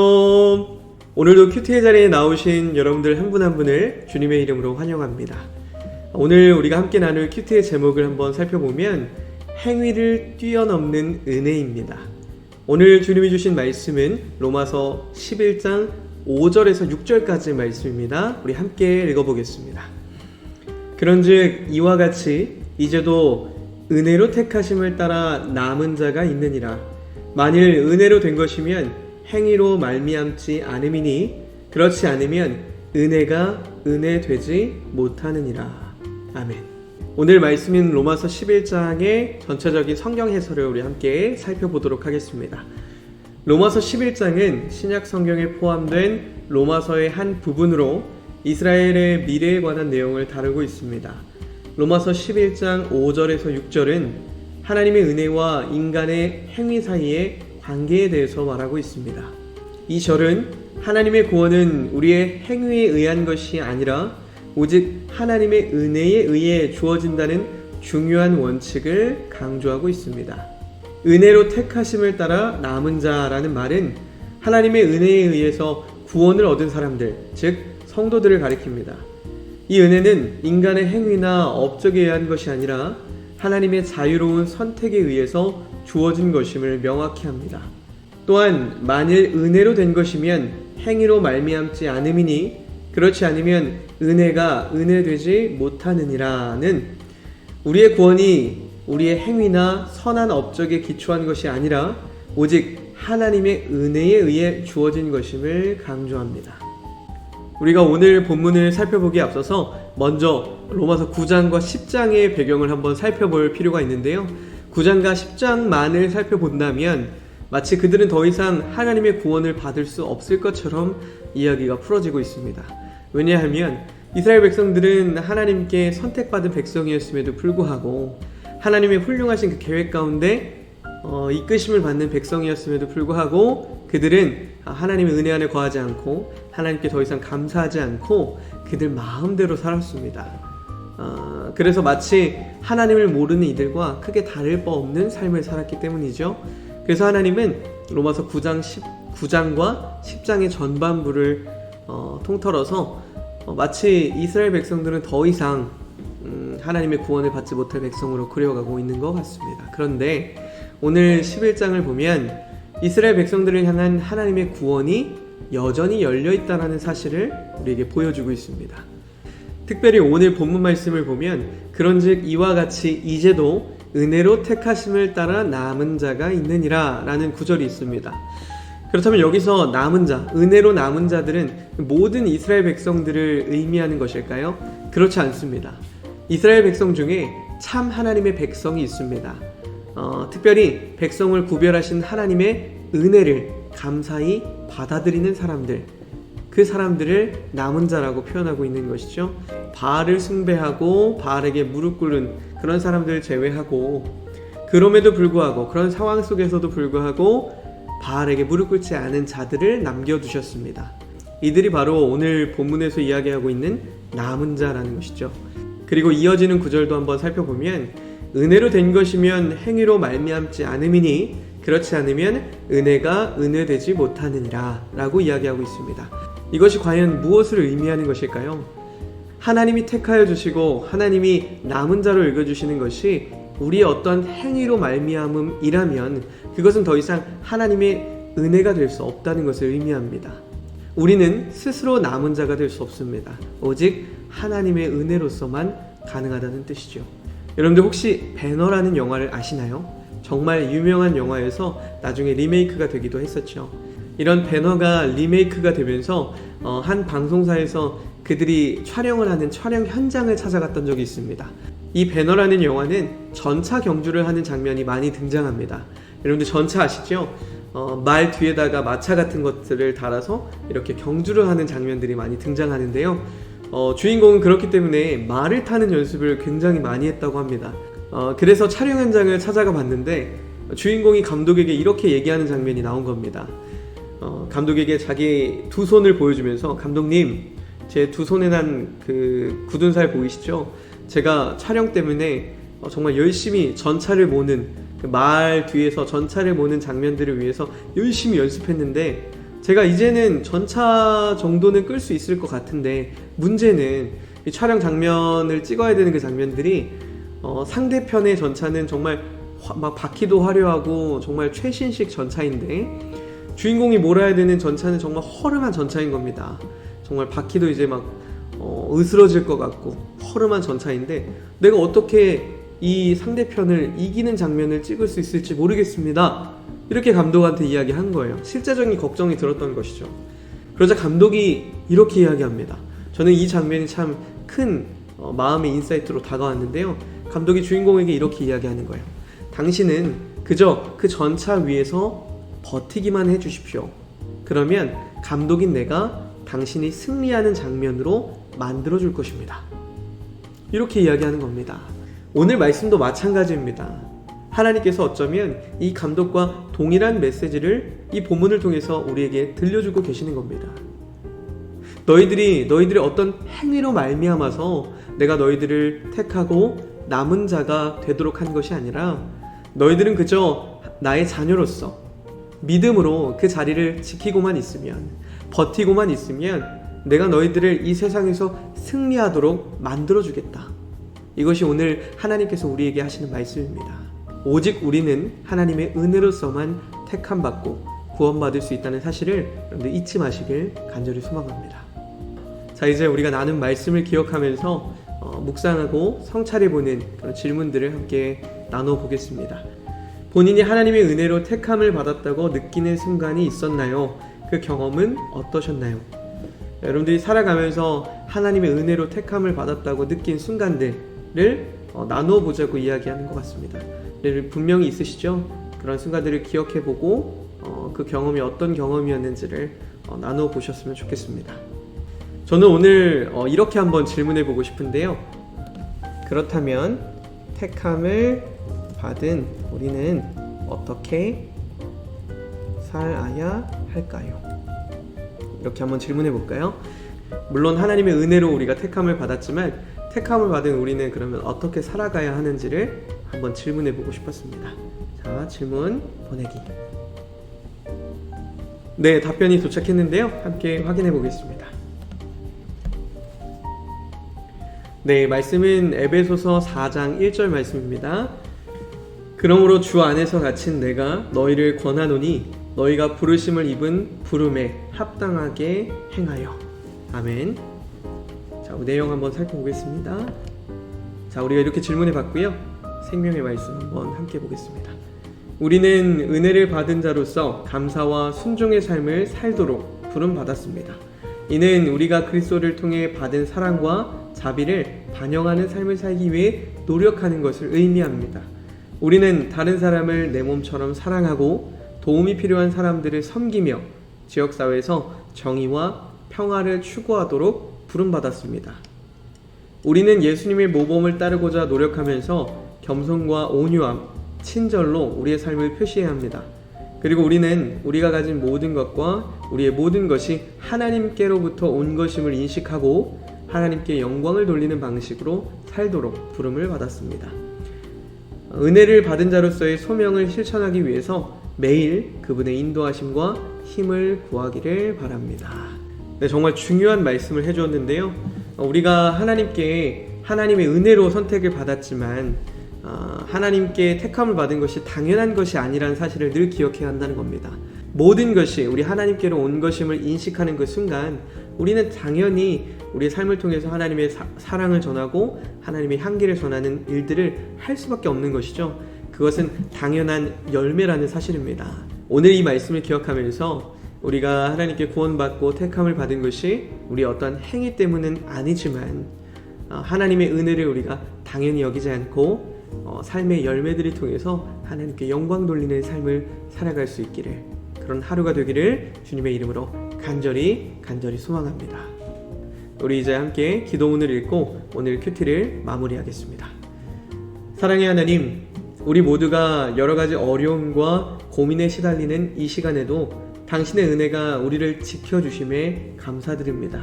샬롬! 오늘도 큐티의 자리에 나오신 여러분들 한 분 한 분을 주님의 이름으로 환영합니다. 오늘 우리가 함께 나눌 큐티의 제목을 한번 살펴보면 행위를 뛰어넘는 은혜입니다. 오늘 주님이 주신 말씀은 로마서 11장 5절에서 6절까지 말씀입니다. 우리 함께 읽어보겠습니다. 그런즉 이와 같이 이제도 은혜로 택하심을 따라 남은 자가 있느니라. 만일 은혜로 된 것이면 행위로 말미암지 않음이니 그렇지 않으면 은혜가 은혜 되지 못하느니라. 아멘. 오늘 말씀인 로마서 11장의 전체적인 성경 해설을 우리 함께 살펴보도록 하겠습니다. 로마서 11장은 신약 성경에 포함된 로마서의 한 부분으로 이스라엘의 미래에 관한 내용을 다루고 있습니다. 로마서 11장 5절에서 6절은 하나님의 은혜와 인간의 행위 사이의 관계에 대해서 말하고 있습니다. 이 절은 하나님의 구원은 우리의 행위에 의한 것이 아니라 오직 하나님의 은혜에 의해 주어진다는 중요한 원칙을 강조하고 있습니다. 은혜로 택하심을 따라 남은 자라는 말은 하나님의 은혜에 의해서 구원을 얻은 사람들, 즉 성도들을 가리킵니다. 이 은혜는 인간의 행위나 업적에 의한 것이 아니라 하나님의 자유로운 선택에 의해서 주어진 것임을 명확히 합니다. 또한 만일 은혜로 된 것이면 행위로 말미암지 않음이니 그렇지 않으면 은혜가 은혜되지 못하느니라는 우리의 구원이 우리의 행위나 선한 업적에 기초한 것이 아니라 오직 하나님의 은혜에 의해 주어진 것임을 강조합니다. 우리가 오늘 본문을 살펴보기에 앞서서 먼저 로마서 9장과 10장의 배경을 한번 살펴볼 필요가 있는데요. 9장과 10장만을 살펴본다면 마치 그들은 더 이상 하나님의 구원을 받을 수 없을 것처럼 이야기가 풀어지고 있습니다. 왜냐하면 이스라엘 백성들은 하나님께 선택받은 백성이었음에도 불구하고 하나님의 훌륭하신 그 계획 가운데 이끄심을 받는 백성이었음에도 불구하고 그들은 하나님의 은혜 안에 거하지 않고 하나님께 더 이상 감사하지 않고 그들 마음대로 살았습니다. 그래서 마치 하나님을 모르는 이들과 크게 다를 바 없는 삶을 살았기 때문이죠. 그래서 하나님은 로마서 9장과 10장의 전반부를 통틀어서 마치 이스라엘 백성들은 더 이상 하나님의 구원을 받지 못할 백성으로 그려가고 있는 것 같습니다. 그런데 오늘 11장을 보면 이스라엘 백성들을 향한 하나님의 구원이 여전히 열려있다는 사실을 우리에게 보여주고 있습니다. 특별히 오늘 본문 말씀을 보면 그런즉 이와 같이 이제도 은혜로 택하심을 따라 남은 자가 있느니라 라는 구절이 있습니다. 그렇다면 여기서 남은 자, 은혜로 남은 자들은 모든 이스라엘 백성들을 의미하는 것일까요? 그렇지 않습니다. 이스라엘 백성 중에 참 하나님의 백성이 있습니다. 특별히 백성을 구별하신 하나님의 은혜를 감사히 받아들이는 사람들, 그 사람들을 남은 자라고 표현하고 있는 것이죠. 바알을 숭배하고 바알에게 무릎 꿇은 그런 사람들을 제외하고 그럼에도 불구하고 그런 상황 속에서도 불구하고 바알에게 무릎 꿇지 않은 자들을 남겨두셨습니다. 이들이 바로 오늘 본문에서 이야기하고 있는 남은 자라는 것이죠. 그리고 이어지는 구절도 한번 살펴보면 은혜로 된 것이면 행위로 말미암지 않음이니 그렇지 않으면 은혜가 은혜되지 못하느니라 라고 이야기하고 있습니다. 이것이 과연 무엇을 의미하는 것일까요? 하나님이 택하여 주시고 하나님이 남은 자로 읽어주시는 것이 우리의 어떤 행위로 말미암음이라면 그것은 더 이상 하나님의 은혜가 될 수 없다는 것을 의미합니다. 우리는 스스로 남은 자가 될 수 없습니다. 오직 하나님의 은혜로서만 가능하다는 뜻이죠. 여러분들 혹시 배너라는 영화를 아시나요? 정말 유명한 영화에서 나중에 리메이크가 되기도 했었죠. 이런 배너가 리메이크가 되면서 한 방송사에서 그들이 촬영을 하는 촬영 현장을 찾아갔던 적이 있습니다. 이 배너라는 영화는 전차 경주를 하는 장면이 많이 등장합니다. 여러분들 전차 아시죠? 말 뒤에다가 마차 같은 것들을 달아서 이렇게 경주를 하는 장면들이 많이 등장하는데요. 주인공은 그렇기 때문에 말을 타는 연습을 굉장히 많이 했다고 합니다. 그래서 촬영 현장을 찾아가 봤는데 주인공이 감독에게 이렇게 얘기하는 장면이 나온 겁니다. 감독에게 자기 두 손을 보여주면서 감독님, 제 두 손에 난 그 굳은 살 보이시죠? 제가 촬영 때문에 정말 열심히 전차를 모는 그 말 뒤에서 전차를 모는 장면들을 위해서 열심히 연습했는데 제가 이제는 전차 정도는 끌 수 있을 것 같은데, 문제는 이 촬영 장면을 찍어야 되는 그 장면들이 상대편의 전차는 정말 막 바퀴도 화려하고 정말 최신식 전차인데, 주인공이 몰아야 되는 전차는 정말 허름한 전차인 겁니다. 정말 바퀴도 이제 막 으스러질 것 같고 허름한 전차인데, 내가 어떻게 이 상대편을 이기는 장면을 찍을 수 있을지 모르겠습니다. 이렇게 감독한테 이야기한 거예요. 실제적인 걱정이 들었던 것이죠. 그러자 감독이 이렇게 이야기합니다. 저는 이 장면이 참 큰 마음의 인사이트로 다가왔는데요. 감독이 주인공에게 이렇게 이야기하는 거예요. 당신은 그저 그 전차 위에서 버티기만 해주십시오. 그러면 감독인 내가 당신이 승리하는 장면으로 만들어줄 것입니다. 이렇게 이야기하는 겁니다. 오늘 말씀도 마찬가지입니다. 하나님께서 어쩌면 이 감독과 동일한 메시지를 이 본문을 통해서 우리에게 들려주고 계시는 겁니다. 너희들의 어떤 행위로 말미암아서 내가 너희들을 택하고 남은 자가 되도록 한 것이 아니라, 너희들은 그저 나의 자녀로서 믿음으로 그 자리를 지키고만 있으면, 버티고만 있으면 내가 너희들을 이 세상에서 승리하도록 만들어주겠다. 이것이 오늘 하나님께서 우리에게 하시는 말씀입니다. 오직 우리는 하나님의 은혜로서만 택함받고 구원받을 수 있다는 사실을 여러분들 잊지 마시길 간절히 소망합니다. 자, 이제 우리가 나눈 말씀을 기억하면서 묵상하고 성찰해보는 그런 질문들을 함께 나눠보겠습니다. 본인이 하나님의 은혜로 택함을 받았다고 느끼는 순간이 있었나요? 그 경험은 어떠셨나요? 여러분들이 살아가면서 하나님의 은혜로 택함을 받았다고 느낀 순간들을 나눠보자고 이야기하는 것 같습니다. 분명히 있으시죠? 그런 순간들을 기억해보고 그 경험이 어떤 경험이었는지를 나눠보셨으면 좋겠습니다. 저는 오늘 이렇게 한번 질문해보고 싶은데요. 그렇다면 택함을 받은 우리는 어떻게 살아야 할까요? 이렇게 한번 질문해볼까요? 물론 하나님의 은혜로 우리가 택함을 받았지만, 택함을 받은 우리는 그러면 어떻게 살아가야 하는지를 한번 질문해보고 싶었습니다. 자, 질문 보내기. 네, 답변이 도착했는데요. 함께 확인해보겠습니다. 네, 말씀은 에베소서 4장 1절 말씀입니다. 그러므로 주 안에서 갇힌 내가 너희를 권하노니 너희가 부르심을 입은 부름에 합당하게 행하여. 아멘. 자, 내용 한번 살펴보겠습니다. 자, 우리가 이렇게 질문해 봤고요. 생명의 말씀 한번 함께 보겠습니다. 우리는 은혜를 받은 자로서 감사와 순종의 삶을 살도록 부름받았습니다. 이는 우리가 그리스도를 통해 받은 사랑과 자비를 반영하는 삶을 살기 위해 노력하는 것을 의미합니다. 우리는 다른 사람을 내 몸처럼 사랑하고 도움이 필요한 사람들을 섬기며 지역사회에서 정의와 평화를 추구하도록 부름받았습니다. 우리는 예수님의 모범을 따르고자 노력하면서 겸손과 온유함, 친절로 우리의 삶을 표시해야 합니다. 그리고 우리는 우리가 가진 모든 것과 우리의 모든 것이 하나님께로부터 온 것임을 인식하고 하나님께 영광을 돌리는 방식으로 살도록 부름을 받았습니다. 은혜를 받은 자로서의 소명을 실천하기 위해서 매일 그분의 인도하심과 힘을 구하기를 바랍니다. 네, 정말 중요한 말씀을 해주었는데요. 우리가 하나님의 은혜로 선택을 받았지만 하나님께 택함을 받은 것이 당연한 것이 아니라는 사실을 늘 기억해야 한다는 겁니다. 모든 것이 우리 하나님께로 온 것임을 인식하는 그 순간 우리는 당연히 우리의 삶을 통해서 하나님의 사랑을 전하고 하나님의 향기를 전하는 일들을 할 수밖에 없는 것이죠. 그것은 당연한 열매라는 사실입니다. 오늘 이 말씀을 기억하면서 우리가 하나님께 구원받고 택함을 받은 것이 우리의 어떤 행위 때문은 아니지만 하나님의 은혜를 우리가 당연히 여기지 않고 삶의 열매들을 통해서 하나님께 영광 돌리는 삶을 살아갈 수 있기를, 그런 하루가 되기를 주님의 이름으로 간절히 소망합니다. 우리 이제 함께 기도문을 읽고 오늘 큐티를 마무리하겠습니다. 사랑의 하나님, 우리 모두가 여러 가지 어려움과 고민에 시달리는 이 시간에도 당신의 은혜가 우리를 지켜주심에 감사드립니다.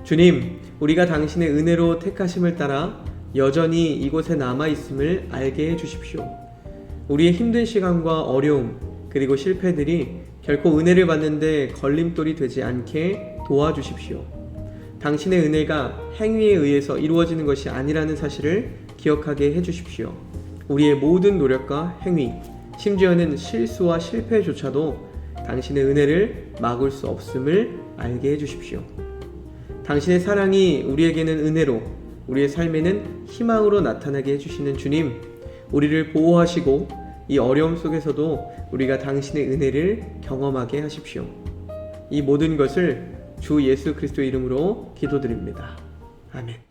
주님, 우리가 당신의 은혜로 택하심을 따라 여전히 이곳에 남아있음을 알게 해주십시오. 우리의 힘든 시간과 어려움 그리고 실패들이 결코 은혜를 받는데 걸림돌이 되지 않게 도와주십시오. 당신의 은혜가 행위에 의해서 이루어지는 것이 아니라는 사실을 기억하게 해주십시오. 우리의 모든 노력과 행위, 심지어는 실수와 실패조차도 당신의 은혜를 막을 수 없음을 알게 해주십시오. 당신의 사랑이 우리에게는 은혜로, 우리의 삶에는 희망으로 나타나게 해주시는 주님, 우리를 보호하시고 이 어려움 속에서도 우리가 당신의 은혜를 경험하게 하십시오. 이 모든 것을 주 예수 그리스도의 이름으로 기도드립니다. 아멘.